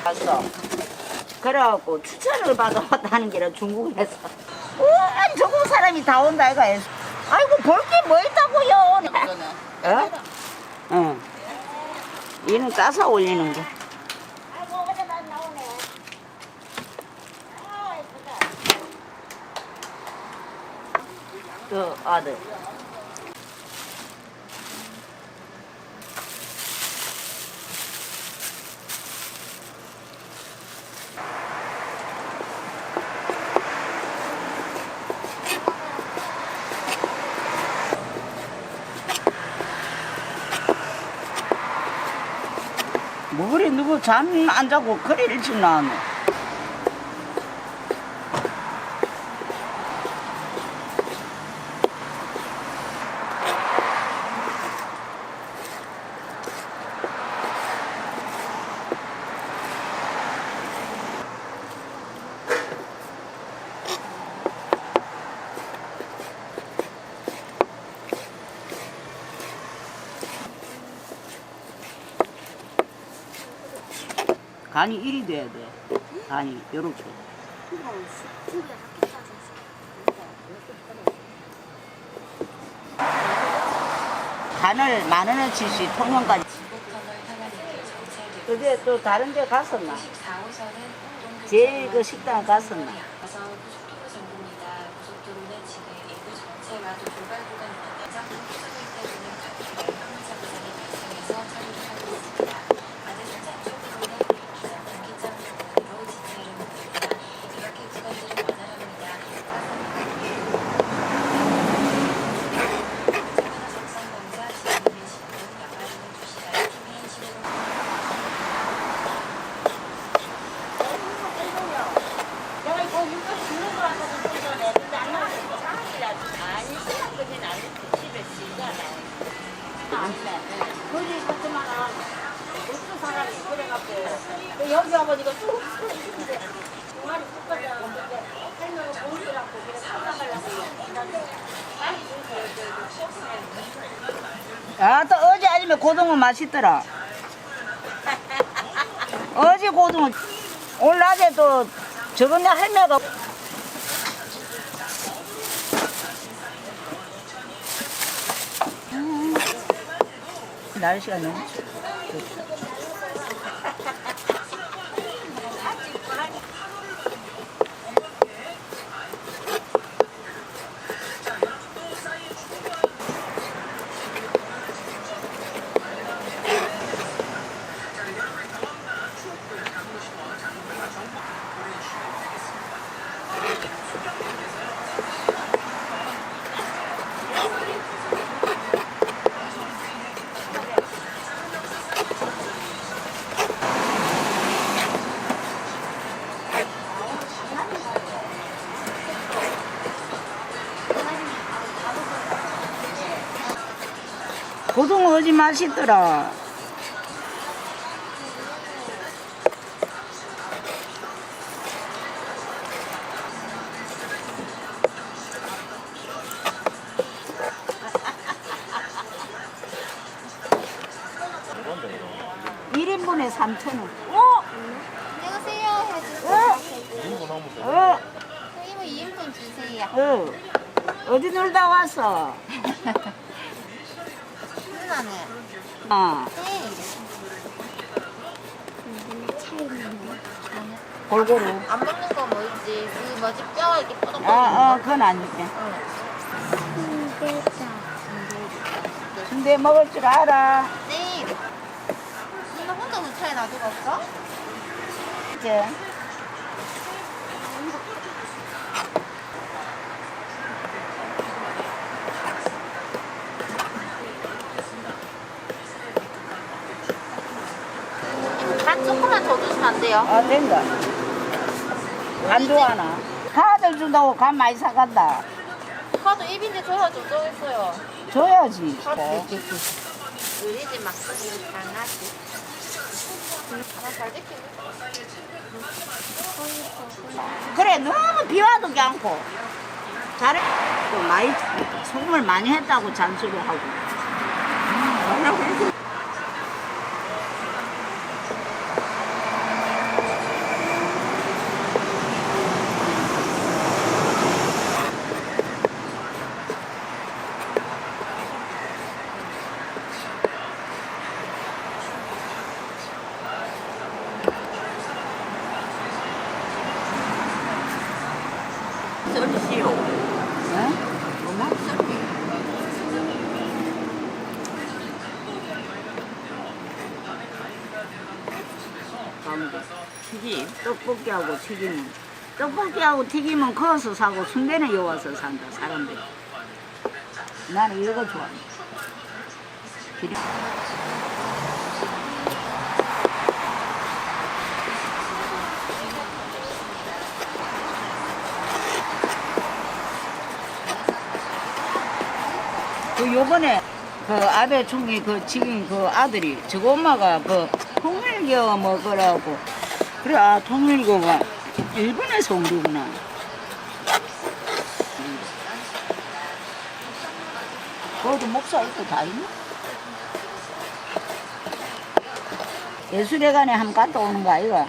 왔어. 그래갖고 추천을 받아왔다는 게라 중국에서. 온 중국 사람이 다 온다 이거. 아이고 볼 게 뭐 있다고요. 어? 응. 얘는 따서 올리는 거. 그 아들. 뭐 그래 누구 잠 안 자고 그래 일찍 나왔노. 간이 1이 돼야 돼. 간이 요렇게. 간을 10,000원어치씩 통영까지. 그게 또 다른 데 갔었나? 제일 그 식당 갔었나? 여기 와보니까 쭉 있는데 말이 끝까지 나오는데 할머니 보이더라고. 그래서 찾아가려고 아, 또 어제 아침에 고등어 맛있더라. 어제 고등어 오늘 낮에 또 저번에 할매가 날씨가 너무 좋다. 고등어 어제 맛있더라. (1인분에) 3,000원. 안녕하세요. 해주세요. 1인분 2인분 주세요. 어디 놀다 왔어? 훈훈하네. 아, 네. 골고루. 안 먹는 거 뭐 있지? 그 뭐지? 뼈 이렇게 뽀득뽀득. 그건 안 줄게. 순대 먹을 줄 알아. 네. 누나 혼자 우차에 놔두고 왔어? 이제. 간 조금만 더 주시면 안 돼요? 아, 된다. 간 좋아하나? 카드 준다고 간 많이 사간다. 카드 입인데 줘야죠. 또 있어요. 줘야지. 우리 집 막걸리 강아지. 잘 지키네. 그래, 너무 비와도 않고. 잘해. 또 많이 소금을 많이 했다고 잔소리하고. 썰지요. 뭐나? 썰기. 튀김. 떡볶이하고 튀김은. 떡볶이하고 튀김은 거기서 사고 순대는 여기 와서 산다 사람들이. 나는 이거 좋아해. 기름. 그 요번에 그 아베 총리 그 지금 그 아들이 저거 엄마가 그 통일교 먹으라고 그래 아 통일교가 일본에서 온 거구나. 거기도 목사 있고 다 있네. 예술회관에 한번 갔다 오는 거 아이가?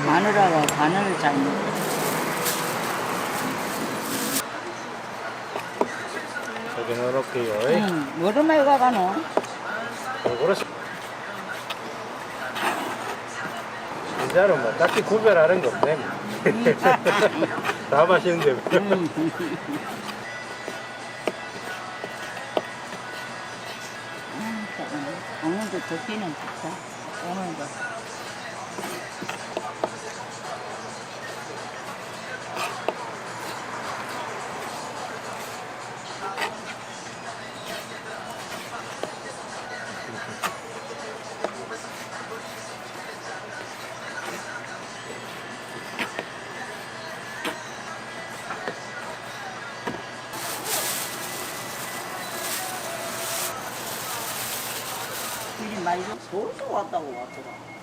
마누라가 간을 잘 먹어. 여기 넣어놓을게요. 응, 여름에 가가노? 그렇지. 이자는 뭐 딱히 구별하는 게 없네. 다 맛있는데. 오늘도 덥기는 좋다. 오늘도. 일이 많이 서울도 왔다고 왔더라.